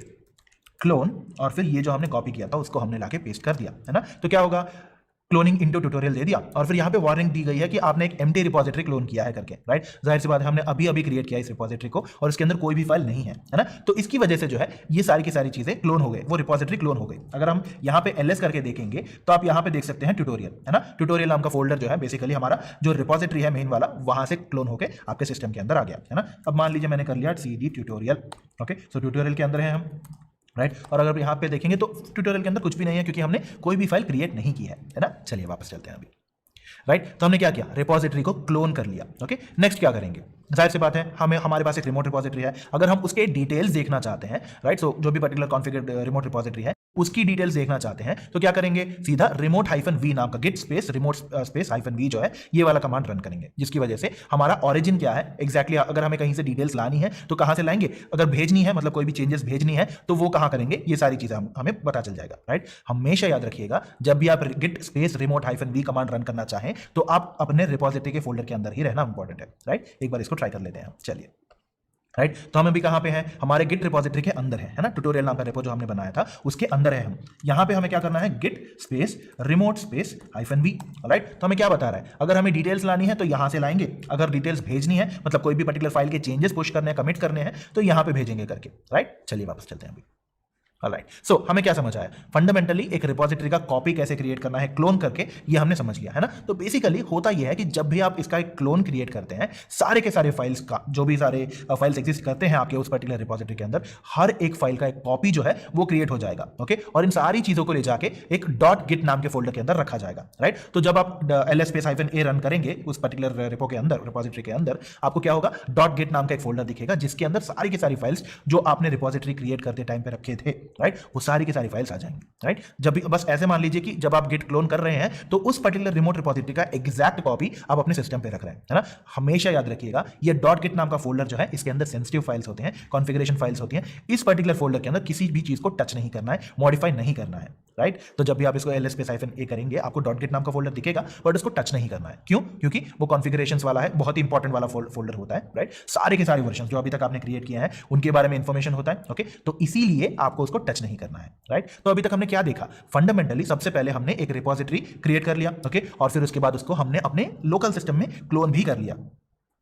S1: क्लोन, और फिर ये जो हमने कॉपी किया था उसको हमने लाके पेस्ट कर दिया, है ना। तो क्या होगा, क्लोनिंग इनटू ट्यूटोरियल दे दिया, और फिर यहाँ पे वार्निंग दी गई है कि आपने एक एम्प्टी रिपोजिटरी क्लोन किया है करके, राइट। जाहिर सी बात है, हमने अभी अभी क्रिएट किया इस रिपोजिटरी को और इसके अंदर कोई भी फाइल नहीं है, है ना। तो इसकी वजह से जो है ये सारी की सारी चीजें क्लोन हो गई, वो रिपोजिटरी क्लोन हो गई। अगर हम यहाँ पे ls करके देखेंगे तो आप यहाँ पे देख सकते हैं ट्यूटोरियल, है ना। ट्यूटोरियल नाम का फोल्डर जो है बेसिकली हमारा जो रिपोजिटरी है मेन वाला, वहां से क्लोन होकर आपके सिस्टम के अंदर आ गया, है ना। अब मान लीजिए मैंने कर लिया cd ट्यूटोरियल। ओके, सो ट्यूटोरियल के अंदर है हम, राइट। और अगर यहाँ पे देखेंगे तो ट्यूटोरियल के अंदर कुछ भी नहीं है, क्योंकि हमने कोई भी फाइल क्रिएट नहीं की है ना। चलिए वापस चलते हैं अभी, राइट। तो हमने क्या किया, रिपोजिटरी को क्लोन कर लिया। ओके, नेक्स्ट क्या करेंगे, जाहिर सी बात है हमारे पास एक रिमोट रिपोजिटरी है, अगर हम उसके डिटेल्स देखना चाहते हैं, राइट, सो जो भी पर्टिकुलर कॉन्फ़िगर्ड रिमोट रिपोजिटरी है उसकी डिटेल्स देखना चाहते हैं, तो क्या करेंगे, सीधा -v नाम का git space remote space -v जो है ये वाला कमांड रन करेंगे, जिसकी वजह से हमारा ओरिजिन क्या है एग्जैक्टली अगर हमें कहीं से डिटेल्स लानी है तो कहां से लाएंगे, अगर भेजनी है मतलब कोई भी चेंजेस भेजनी है तो वो कहां करेंगे, ये सारी चीजें हमें पता चल जाएगा, राइट। हमेशा याद रखिएगा, जब भी आप git space remote -v command run करना चाहें तो आप अपने रिपोजिटरी के फोल्डर के अंदर ही रहना इंपॉर्टेंट है, राइट। एक बार इसको ट्राई कर लेते हैं, चलिए, राइट। तो हम अभी कहां पे हैं, हमारे गिट रिपोजिटरी के अंदर है ना, ट्यूटोरियल नाम का रेपो जो हमने बनाया था उसके अंदर है हम। यहां पे हमें क्या करना है, git space remote space -v, right. तो हमें क्या बता रहा है, अगर हमें डिटेल्स लानी है तो यहां से लाएंगे, अगर डिटेल्स भेजनी है मतलब कोई भी पर्टिकुलर फाइल के चेंजेस पुश करने हैं, कमिट करने हैं, तो यहां पे भेजेंगे करके, राइट। चलिए वापस चलते हैं अभी, ऑलराइट। सो हमें क्या समझ आया, फंडामेंटली एक रिपोजिटरी का कॉपी कैसे क्रिएट करना है क्लोन करके, ये हमने समझ लिया, है ना। तो बेसिकली होता यह है कि जब भी आप इसका एक क्लोन क्रिएट करते हैं, सारे के सारे फाइल्स का जो भी सारे फाइल्स एग्जिस्ट करते हैं आपके उस पर्टिकुलर रिपोजिटरी के अंदर, हर एक फाइल का एक कॉपी जो है वो क्रिएट हो जाएगा। ओके, और इन सारी चीजों को ले जाके एक .git नाम के फोल्डर के अंदर रखा जाएगा, राइट। तो जब आप ls-a रन करेंगे उस पर्टिकुलर रेपो के अंदर, रिपोजिटरी के अंदर, आपको क्या होगा, .git नाम का एक फोल्डर दिखेगा जिसके अंदर सारी की सारी फाइल्स जो आपने रिपोजिटरी क्रिएट करते टाइम पे रखे थे, राइट, वो सारी सारी फाइल्स आ जाएंगी, राइट। जब भी बस ऐसे मान लीजिए कि जब आप गिट क्लोन कर रहे हैं तो उस पर्टिकुलर रिमोट रिपोजिटरी का एग्जैक्ट कॉपी आप अपने सिस्टम पे रख रहे हैं, है ना। हमेशा याद रखिएगा ये .git नाम का फोल्डर जो है इसके अंदर सेंसिटिव फाइल्स होते हैं, कॉन्फ़िगरेशन फाइल्स होती हैं, इस पर्टिकुलर फोल्डर के अंदर किसी भी चीज को टच नहीं करना है, मॉडिफाई नहीं करना है, राइट। तो जब भी आप इसको ls-a करेंगे आपको .git नाम का फोल्डर दिखेगा, बट उसको टच नहीं करना है, क्यों, क्योंकि वो कॉन्फ़िगरेशंस वाला है, बहुत ही इंपॉर्टेंट वाला फोल्डर होता है, राइट। सारे के सारे वर्जन जो अभी तक आपने क्रिएट किए हैं उनके बारे में इंफॉर्मेशन होता है, ओके। तो इसीलिए आपको उसको टच नहीं करना है, राइट। तो अभी तक हमने क्या देखा, फंडामेंटली सबसे पहले हमने एक रिपोजिटरी क्रिएट कर लिया, ओके, और फिर उसके बाद उसको हमने अपने लोकल सिस्टम में क्लोन भी कर लिया,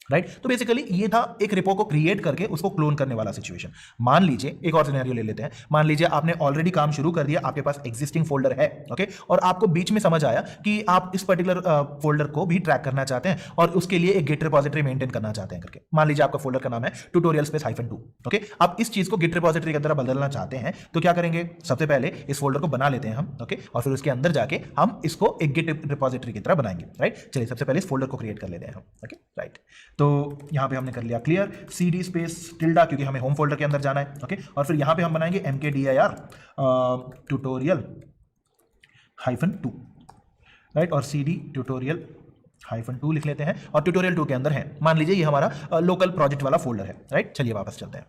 S1: राइट। तो बेसिकली ये था एक रिपो को क्रिएट करके उसको क्लोन करने वाला सिचुएशन। मान लीजिए एक और सिनेरियो ले लेते हैं, मान लीजिए आपने ऑलरेडी काम शुरू कर दिया, आपके पास एग्जिस्टिंग फोल्डर है, ओके, और आपको बीच में समझ आया कि आप इस पर्टिकुलर फोल्डर को भी ट्रैक करना चाहते हैं और उसके लिए एक गिट रिपोजिटरी मेंटेन करना चाहते हैं करके। मान लीजिए आपका फोल्डर का नाम है tutorial-2, ओके। आप इस चीज को गिट रिपोजिटरी की तरह बदलना चाहते हैं तो क्या करेंगे, सबसे पहले इस फोल्डर को बना लेते हैं हम, ओके, और फिर उसके अंदर जाके हम इसको एक गिट रिपोजिटरी की तरह बनाएंगे, राइट। चलिए सबसे पहले इस फोल्डर को क्रिएट कर लेते हैं हम, ओके, राइट। तो यहां पे हमने कर लिया क्लियर cd स्पेस टिल्डा, क्योंकि हमें होम फोल्डर के अंदर जाना है, ओके। और फिर यहां पे हम बनाएंगे mkdir tutorial-2, राइट, और cd tutorial-2 लिख लेते हैं, और ट्यूटोरियल 2 के अंदर है, मान लीजिए ये हमारा लोकल प्रोजेक्ट वाला फोल्डर है, राइट। चलिए वापस चलते हैं।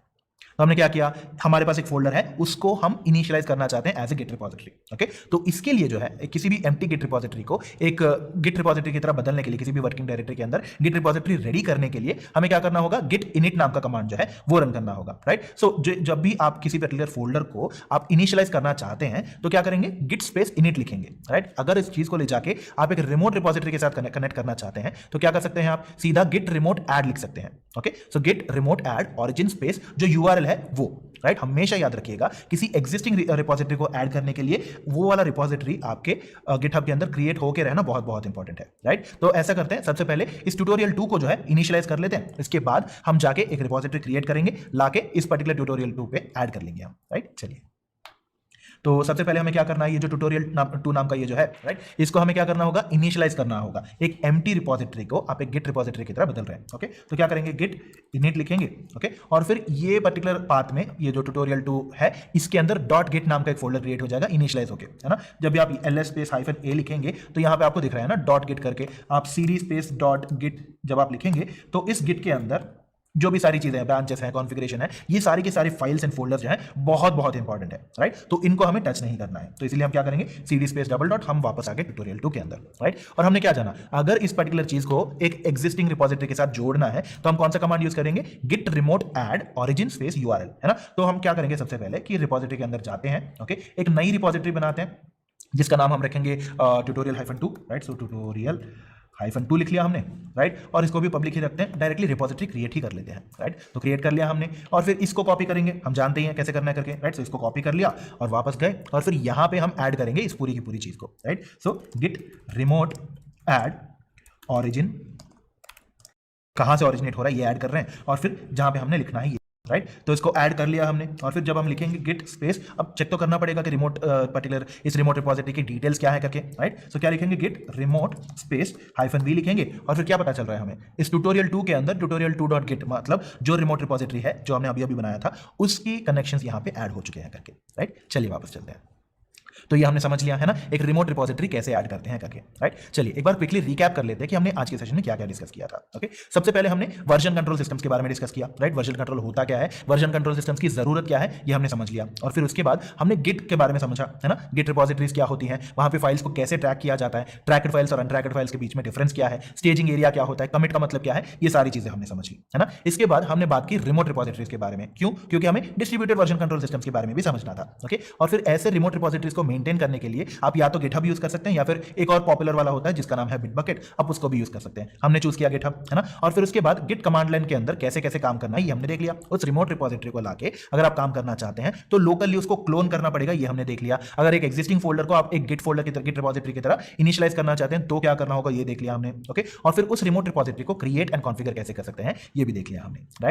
S1: तो हमने क्या किया, हमारे पास एक फोल्डर है, उसको हम इनिशियलाइज करना चाहते हैं as a git repository, okay. तो इसके लिए जो है किसी भी एम्प्टी गिट रिपोजिटरी को एक गिट रिपोजिटरी की तरह बदलने के लिए, किसी भी वर्किंग डायरेक्टरी के अंदर गिट रिपोजिटरी रेडी करने के लिए हमें क्या करना होगा, गिट init नाम का कमांड जो है वो रन करना होगा, राइट। सो जब भी आप किसी पर्टिकुलर फोल्डर को आप इनिशियलाइज करना चाहते हैं तो क्या करेंगे, गिट स्पेस init लिखेंगे, राइट। अगर इस चीज को ले जाके आप एक रिमोट रिपोजिटरी के साथ कनेक्ट करना चाहते हैं तो क्या कर सकते हैं, आप सीधा गिट रिमोट ऐड लिख सकते हैं, okay. So git remote add origin space जो यूआरएल है वो, राइट। हमेशा याद रखिएगा किसी एग्जिस्टिंग रिपोजिटरी को ऐड करने के लिए वो वाला रिपोजिटरी आपके गिटहब के अंदर क्रिएट होकर रहना बहुत बहुत इंपॉर्टेंट है, राइट। तो ऐसा करते हैं, सबसे पहले इस ट्यूटोरियल 2 को जो है इनिशियलाइज कर लेते हैं, इसके बाद हम जाके एक रिपोजिटरी क्रिएट करेंगे, लाके इस पर्टिकुलर ट्यूटोरियल 2 पे ऐड कर लेंगे हम, राइट। चलिए तो सबसे पहले हमें क्या करना है, ये जो ट्यूटोरियल 2 नाम का ये जो है, राइट, इसको हमें क्या करना होगा, इनिशियलाइज करना होगा। एक एम्प्टी रिपोजिटरी को आप एक गिट रिपोजिटरी की तरह बदल रहे हैं। ओके, तो क्या करेंगे, गिट इनिट लिखेंगे। ओके, और फिर ये पर्टिकुलर पाथ में ये जो ट्यूटोरियल 2 है इसके अंदर डॉट गिट नाम का एक फोल्डर क्रिएट हो जाएगा इनिशियलाइज होके, है ना। जब भी आप ls स्पेस -a लिखेंगे तो यहाँ पे आपको दिख रहा है ना डॉट गिट करके, आप cd स्पेस डॉट गिट जब आप लिखेंगे तो इस गिट के अंदर जो भी सारी चीजें हैं, ब्रांचेस हैं, कॉन्फ़िगरेशन है, ये सारी की सारी फाइल्स एंड फोल्डर्स जो है बहुत बहुत इंपॉर्टेंट है, राइट। तो इनको हमें टच नहीं करना है, तो इसलिए हम क्या करेंगे, cd स्पेस डबल डॉट, हम वापस आ गए ट्यूटोरियल 2 के अंदर, राइट। और हमने क्या जाना, अगर इस पर्टिकुलर चीज को एक एग्जिस्टिंग रिपोजिटरी के साथ जोड़ना है तो हम कौन सा कमांड यूज करेंगे, git remote add origin space URL, है ना। तो हम क्या करेंगे, सबसे पहले कि रिपोजिटरी के अंदर जाते हैं, ओके, एक नई रिपोजिटरी बनाते हैं जिसका नाम हम रखेंगे tutorial-2, राइट। सो tutorial-2 लिख लिया हमने, राइट, और इसको भी पब्लिक ही रखते हैं, डायरेक्टली रिपोजिटरी क्रिएट ही कर लेते हैं, राइट। तो क्रिएट कर लिया हमने और फिर इसको कॉपी करेंगे, हम जानते ही हैं कैसे करना है करके, राइट। सो इसको कॉपी कर लिया और वापस गए और फिर यहाँ पे हम ऐड करेंगे इस पूरी की पूरी चीज को, राइट। सो गिट रिमोट ऐड ऑरिजिन, कहाँ से ऑरिजिनेट हो रहा है ये ऐड कर रहे हैं और फिर जहाँ पे हमने लिखना है, राइट। तो इसको ऐड कर लिया हमने और फिर जब हम लिखेंगे गिट स्पेस, अब चेक तो करना पड़ेगा कि रिमोट पर्टिकुलर इस रिमोट रिपोजिटरी की डिटेल्स क्या है करके, राइट। सो क्या लिखेंगे, गिट रिमोट स्पेस -v लिखेंगे और फिर क्या पता चल रहा है हमें, इस ट्यूटोरियल 2 के अंदर tutorial2.git मतलब जो रिमोट रिपोजिटरी है जो हमने अभी अभी बनाया था उसकी कनेक्शंस यहाँ पे ऐड हो चुके हैं करके, राइट। चलिए वापस चलते हैं। तो ये हमने समझ लिया है ना, एक रिमोट रिपोजिटरी कैसे ऐड करते हैं करके, राइट। चलिए एक बार क्विकली रिकैप कर लेते हैं कि हमने आज के सेशन में क्या क्या डिस्कस किया था। ओके, सबसे पहले हमने वर्जन कंट्रोल सिस्टम्स के बारे में डिस्कस किया, राइट। वर्जन कंट्रोल होता क्या है, वर्जन कंट्रोल सिस्टम्स की जरूरत क्या है, ये हमने समझ लिया। और फिर उसके बाद हमने गिट के बारे में समझा, है ना, गिट रिपोजिटरीज क्या होती हैं, वहां पे फाइल्स को कैसे ट्रैक किया जाता है, ट्रैक्ड फाइल्स और अनट्रैक्ड फाइल्स के बीच में डिफरेंस क्या है, स्टेजिंग एरिया क्या होता है, कमिट का मतलब क्या है, ये सारी चीजें हमने समझ ली, है ना। इसके बाद हमने बात की रिमोट रिपोजिटरीज के बारे में, क्यों, क्योंकि हमें डिस्ट्रीब्यूटेड वर्जन कंट्रोल सिस्टम्स के बारे में भी समझना था। ओके, और फिर ऐसे रिमोट रिपोजिटरीज को मेंटेन करने के लिए आप या तो गिटहब यूज कर सकते हैं या फिर एक और पॉपुलर वाला होता है जिसका नाम है बिटबकेट, आप उसको भी यूज कर सकते हैं। हमने चूज किया गिटहब, है ना। और फिर उसके बाद गिट कमांड लाइन के अंदर कैसे कैसे काम करना है ये हमने देख लिया। उस रिमोट रिपोजिटरी को लाके अगर आप काम करना चाहते हैं तो लोकली उसको क्लोन करना पड़ेगा, ये हमने देख लिया। अगर एक एग्जिस्टिंग फोल्डर को आप एक गिट फोल्डर की तरह, गिट रिपोजिटरी की तरह इनिशियलाइज करना चाहते हैं तो क्या करना होगा, ये देख लिया हमने। ओके, और फिर उस रिमोट रिपोजिटरी को क्रिएट एंड कॉन्फिगर कैसे कर सकते हैं ये भी देख लिया हमने, राइट।